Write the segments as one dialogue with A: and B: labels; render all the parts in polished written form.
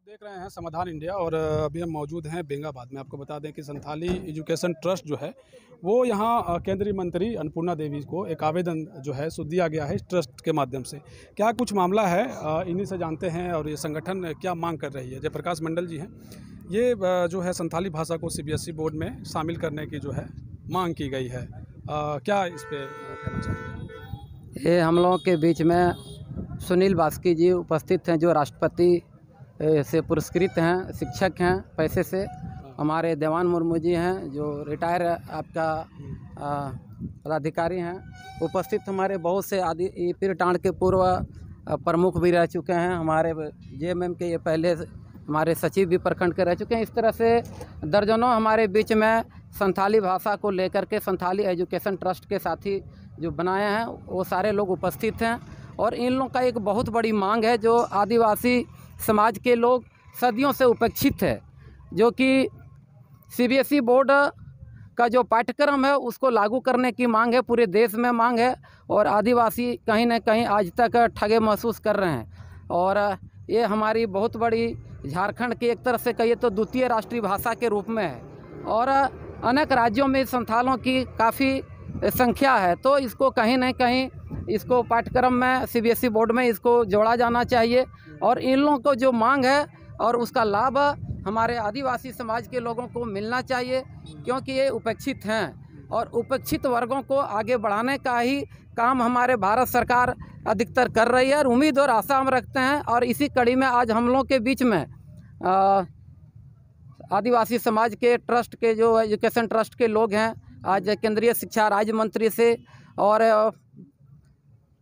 A: देख रहे हैं समाधान इंडिया और अभी हम मौजूद हैं बेंगाबाद में। आपको बता दें कि संथाली एजुकेशन ट्रस्ट जो है वो यहाँ केंद्रीय मंत्री अन्नपूर्णा देवी को एक आवेदन जो है सो दिया गया है इस ट्रस्ट के माध्यम से। क्या कुछ मामला है इन्हीं से जानते हैं और ये संगठन क्या मांग कर रही है। जयप्रकाश मंडल जी हैं, ये जो है संथाली भाषा को CBSE बोर्ड में शामिल करने की जो है मांग की गई है। क्या इस पर कहना चाहिए?
B: ये हम लोगों के बीच में सुनील बास्की जी उपस्थित हैं, जो राष्ट्रपति से पुरस्कृत हैं, शिक्षक हैं पैसे से। हमारे देवान मुर्मू जी हैं, जो रिटायर आपका पदाधिकारी हैं। उपस्थित हमारे बहुत से आदि पीर टाँड़ के पूर्व प्रमुख भी रह चुके हैं। हमारे JMM के ये पहले हमारे सचिव भी प्रखंड के रह चुके हैं। इस तरह से दर्जनों हमारे बीच में संथाली भाषा को लेकर के संथाली एजुकेशन ट्रस्ट के साथी जो बनाए हैं वो सारे लोग उपस्थित हैं। और इन लोगों का एक बहुत बड़ी मांग है, जो आदिवासी समाज के लोग सदियों से उपेक्षित है, जो कि CBSE बोर्ड का जो पाठ्यक्रम है उसको लागू करने की मांग है, पूरे देश में मांग है। और आदिवासी कहीं ना कहीं आज तक ठगे महसूस कर रहे हैं। और ये हमारी बहुत बड़ी झारखंड की एक तरह से कहिए तो द्वितीय राष्ट्रीय भाषा के रूप में है। और अनेक राज्यों में संथालों की काफ़ी संख्या है, तो इसको कहीं ना कहीं इसको पाठ्यक्रम में CBSE बोर्ड में इसको जोड़ा जाना चाहिए। और इन लोगों को जो मांग है और उसका लाभ हमारे आदिवासी समाज के लोगों को मिलना चाहिए, क्योंकि ये उपेक्षित हैं। और उपेक्षित वर्गों को आगे बढ़ाने का ही काम हमारे भारत सरकार अधिकतर कर रही है और उम्मीद और आशा हम रखते हैं। और इसी कड़ी में आज हम लोगों के बीच में आदिवासी समाज के ट्रस्ट के जो एजुकेशन ट्रस्ट के लोग हैं, आज केंद्रीय शिक्षा राज्य मंत्री से और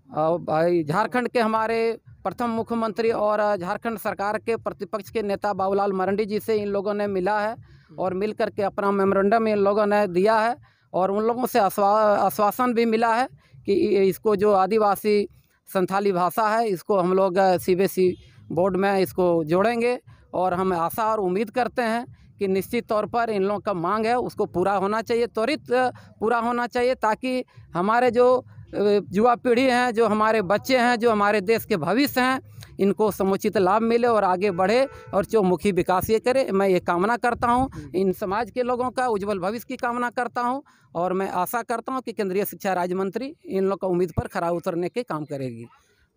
B: झारखंड के हमारे प्रथम मुख्यमंत्री और झारखंड सरकार के प्रतिपक्ष के नेता बाबूलाल मरांडी जी से इन लोगों ने मिला है और मिल कर के अपना मेमोरेंडम इन लोगों ने दिया है। और उन लोगों से आश्वासन भी मिला है कि इसको जो आदिवासी संथाली भाषा है इसको हम लोग CBSE बोर्ड में इसको जोड़ेंगे। और हम आशा और उम्मीद करते हैं कि निश्चित तौर पर इन लोगों का मांग है उसको पूरा होना चाहिए, त्वरित पूरा होना चाहिए, ताकि हमारे जो युवा पीढ़ी हैं, जो हमारे बच्चे हैं, जो हमारे देश के भविष्य हैं, इनको समुचित लाभ मिले और आगे बढ़े और चौमुखी विकास ये करे। मैं ये कामना करता हूँ, इन समाज के लोगों का उज्जवल भविष्य की कामना करता हूँ। और मैं आशा करता हूँ कि केंद्रीय शिक्षा राज्य मंत्री इन लोग का उम्मीद पर खरा उतरने के काम करेगी।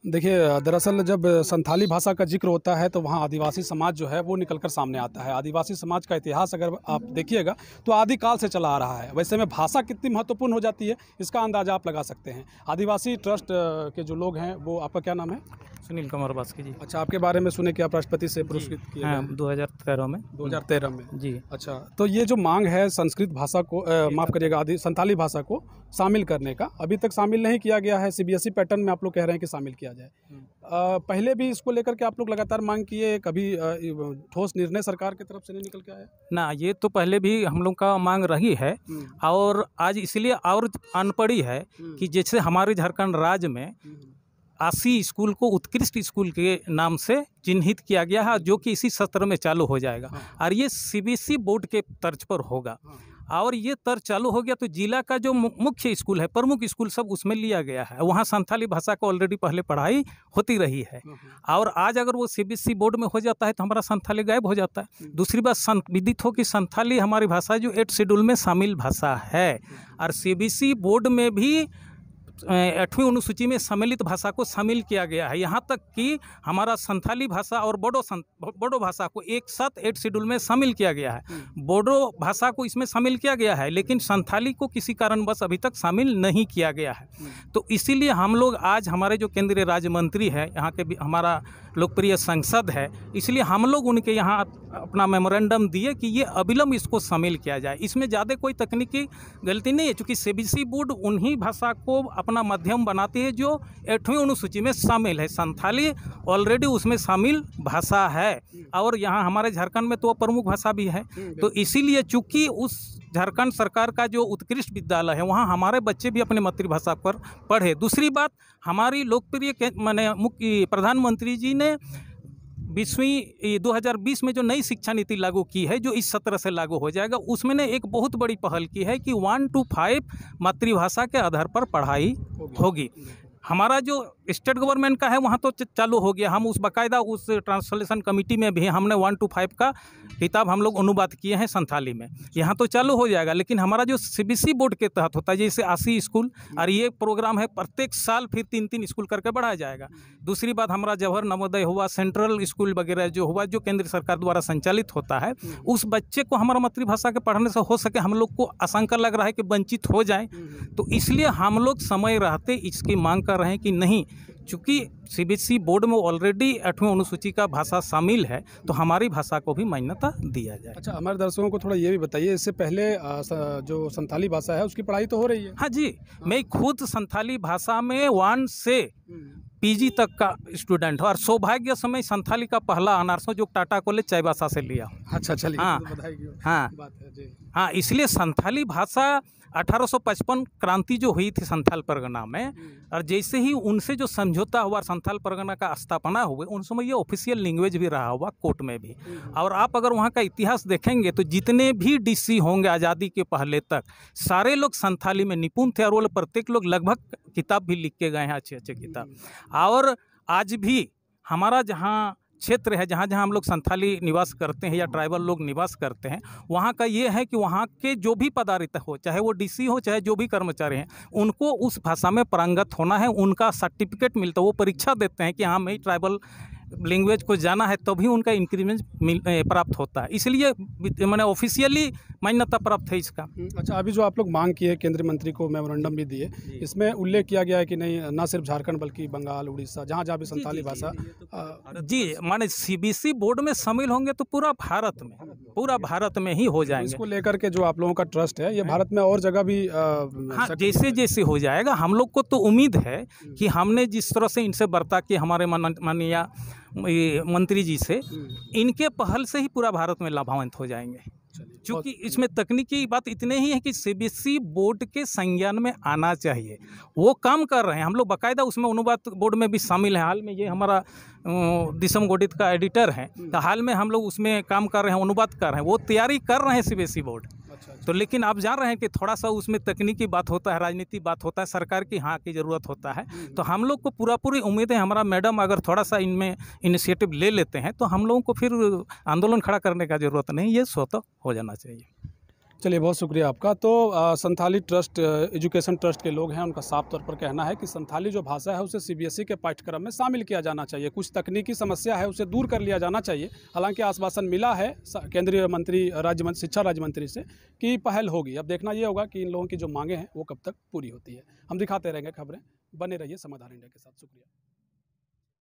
A: देखिए, दरअसल जब संथाली भाषा का जिक्र होता है तो वहाँ आदिवासी समाज जो है वो निकलकर सामने आता है। आदिवासी समाज का इतिहास अगर आप देखिएगा तो आदिकाल से चला आ रहा है। वैसे में भाषा कितनी महत्वपूर्ण हो जाती है इसका अंदाजा आप लगा सकते हैं। आदिवासी ट्रस्ट के जो लोग हैं, वो आपका क्या नाम है?
C: सुनील कुमार बास्की जी।
A: अच्छा, आपके बारे में सुने कि आप राष्ट्रपति से पुरस्कृत किए?
C: हाँ, 2013 में।
A: 2013 में
C: जी।
A: अच्छा, तो ये जो मांग है संस्कृत भाषा को माफ़ करिएगा संथाली भाषा को शामिल करने का, अभी तक शामिल नहीं किया गया है। CBSE पैटर्न में आप लोग कह रहे हैं कि शामिल किया जाए। पहले भी इसको लेकर के आप लोग लगातार मांग किए, कभी ठोस निर्णय सरकार की तरफ से नहीं निकल के आया
C: ना? ये तो पहले भी हम लोग का मांग रही है और आज इसलिए और अनपढ़ी है कि जैसे हमारे झारखंड राज्य में 80 स्कूल को उत्कृष्ट स्कूल के नाम से चिन्हित किया गया है, जो कि इसी सत्र में चालू हो जाएगा। और ये CBSE बोर्ड के तर्ज पर होगा। और ये तर्ज चालू हो गया तो जिला का जो मुख्य स्कूल है, प्रमुख स्कूल सब उसमें लिया गया है। वहाँ संथाली भाषा को ऑलरेडी पहले पढ़ाई होती रही है। और आज अगर वो CBSE बोर्ड में हो जाता है तो हमारा संथाली गायब हो जाता है। दूसरी बात, विदित हो कि संथाली हमारी भाषा जो 8 शेड्यूल में शामिल भाषा है। और CBSE बोर्ड में भी 8वीं अनुसूची में सम्मिलित भाषा को शामिल किया गया है। यहाँ तक कि हमारा संथाली भाषा और बोडो भाषा को एक साथ 8 शेड्यूल में शामिल किया गया है। बोडो भाषा को इसमें शामिल किया गया है, लेकिन संथाली को किसी कारणवश अभी तक शामिल नहीं किया गया है। तो इसीलिए हम लोग आज, हमारे जो केंद्रीय राज्य मंत्री है, यहाँ के हमारा लोकप्रिय सांसद है, इसलिए हम लोग उनके यहाँ अपना मेमोरेंडम दिए कि ये अविलंब इसको शामिल किया जाए। इसमें ज़्यादा कोई तकनीकी गलती नहीं है, क्योंकि CBSE बोर्ड उन्हीं भाषा को अपना माध्यम बनाती है जो 8वीं अनुसूची में शामिल है। संथाली ऑलरेडी उसमें शामिल भाषा है और यहाँ हमारे झारखंड में तो प्रमुख भाषा भी है। तो इसीलिए चूँकि उस झारखंड सरकार का जो उत्कृष्ट विद्यालय है वहाँ हमारे बच्चे भी अपने मातृभाषा पर पढ़े। दूसरी बात, हमारी लोकप्रिय माने मुख्य प्रधानमंत्री जी ने 2020 में जो नई शिक्षा नीति लागू की है, जो इस सत्र से लागू हो जाएगा, उसमें ने एक बहुत बड़ी पहल की है कि 1 to 5 मातृभाषा के आधार पर पढ़ाई होगी। हमारा जो स्टेट गवर्नमेंट का है वहाँ तो चालू हो गया। हम उस बाकायदा उस ट्रांसलेशन कमेटी में भी हमने 1 to 5 का किताब हम लोग अनुवाद किए हैं संथाली में। यहाँ तो चालू हो जाएगा, लेकिन हमारा जो सीबीएसई बोर्ड के तहत होता है, जैसे 80 स्कूल और ये प्रोग्राम है, प्रत्येक साल फिर 3-3 स्कूल करके बढ़ाया जाएगा। दूसरी बात, हमारा जवाहर नवोदय हुआ, सेंट्रल स्कूल वगैरह जो हुआ, जो केंद्र सरकार द्वारा संचालित होता है, उस बच्चे को हमारा मातृभाषा के पढ़ने से हो सके, हम लोग को आशंका लग रहा है कि वंचित हो जाए, तो इसलिए हम लोग समय रहते इसकी मांग कर रहे हैं कि नहीं, चूँकि सीबीएसई बोर्ड में ऑलरेडी 8वीं अनुसूची का भाषा शामिल है, तो हमारी भाषा को भी मान्यता दिया जाए।
A: अच्छा, हमारे दर्शकों को थोड़ा ये भी बताइए, इससे पहले जो संथाली भाषा है उसकी पढ़ाई तो हो रही है?
C: हाँ जी, मैं खुद संथाली भाषा में 1 से पीजी तक का स्टूडेंट हूँ, और सौभाग्य से मैं संथाली का पहला ऑनर्स हूँ जो टाटा कॉलेज चाईबासा से लिया।
A: अच्छा, चलिए,
C: हाँ,
A: तो बधाई की
C: हाँ,
A: बात है जी।
C: हाँ, इसलिए संथाली भाषा 1855 क्रांति जो हुई थी संथाल परगना में, और जैसे ही उनसे जो समझौता हुआ, संथाल परगना का स्थापना हुई, उन समय ये ऑफिशियल लैंग्वेज भी रहा हुआ कोर्ट में भी। और आप अगर वहाँ का इतिहास देखेंगे तो जितने भी डीसी होंगे आज़ादी के पहले तक, सारे लोग संथाली में निपुण थे, और वो प्रत्येक लोग लगभग किताब भी लिख के गए हैं, अच्छे अच्छे किताब। और आज भी हमारा जहाँ क्षेत्र है, जहाँ जहाँ हम लोग संथाली निवास करते हैं या ट्राइबल लोग निवास करते हैं, वहाँ का ये है कि वहाँ के जो भी पदाधिकारी हो, चाहे वो डीसी हो, चाहे जो भी कर्मचारी हैं, उनको उस भाषा में पारंगत होना है। उनका सर्टिफिकेट मिलता है, वो परीक्षा देते हैं कि हाँ, मैं ट्राइबल लैंग्वेज को जाना है, तभी उनका इंक्रीमेंट प्राप्त होता है। इसलिए मैंने ऑफिशियली मान्यता प्राप्त है इसका।
A: अच्छा, अभी जो आप लोग मांग किए, केंद्रीय मंत्री को मेमोरेंडम भी दिए, इसमें उल्लेख किया गया है कि नहीं, ना सिर्फ झारखंड बल्कि बंगाल, उड़ीसा, जहाँ जहाँ भी संथाली भाषा
C: जी, माने सीबीएसई बोर्ड में शामिल होंगे तो पूरा भारत में ही हो जाएंगे।
A: इसको लेकर के जो आप लोगों का ट्रस्ट है, ये भारत में और जगह भी
C: हाँ, जैसे जैसे हो जाएगा, हम लोग को तो उम्मीद है कि हमने जिस तरह से इनसे बर्ता किया, हमारे माननीय मंत्री जी से, इनके पहल से ही पूरा भारत में लाभान्वित हो जाएंगे। क्योंकि इसमें तकनीकी बात इतने ही है कि सीबीएसई बोर्ड के संज्ञान में आना चाहिए, वो काम कर रहे हैं। हम लोग बाकायदा उसमें अनुवाद बोर्ड में भी शामिल हैं। हाल में ये हमारा दिसम गोडित का एडिटर है, तो हाल में हम लोग उसमें काम कर रहे हैं, अनुवाद कर रहे हैं, वो तैयारी कर रहे हैं सीबीएसई बोर्ड। तो लेकिन आप जान रहे हैं कि थोड़ा सा उसमें तकनीकी बात होता है, राजनीति बात होता है, सरकार की हाँ की ज़रूरत होता है। तो हम लोग को पूरी उम्मीद है, हमारा मैडम अगर थोड़ा सा इनमें इनिशिएटिव ले लेते हैं तो हम लोगों को फिर आंदोलन खड़ा करने का ज़रूरत नहीं, ये स्वतः हो जाना चाहिए।
A: चलिए, बहुत शुक्रिया आपका। तो संथाली ट्रस्ट, एजुकेशन ट्रस्ट के लोग हैं, उनका साफ तौर पर कहना है कि संथाली जो भाषा है उसे सीबीएसई के पाठ्यक्रम में शामिल किया जाना चाहिए। कुछ तकनीकी समस्या है, उसे दूर कर लिया जाना चाहिए। हालांकि आश्वासन मिला है केंद्रीय मंत्री, शिक्षा राज्य मंत्री से कि पहल होगी। अब देखना ये होगा कि इन लोगों की जो मांगे हैं वो कब तक पूरी होती है। हम दिखाते रहेंगे खबरें, बने रहिए समाधान इंडिया के साथ। शुक्रिया।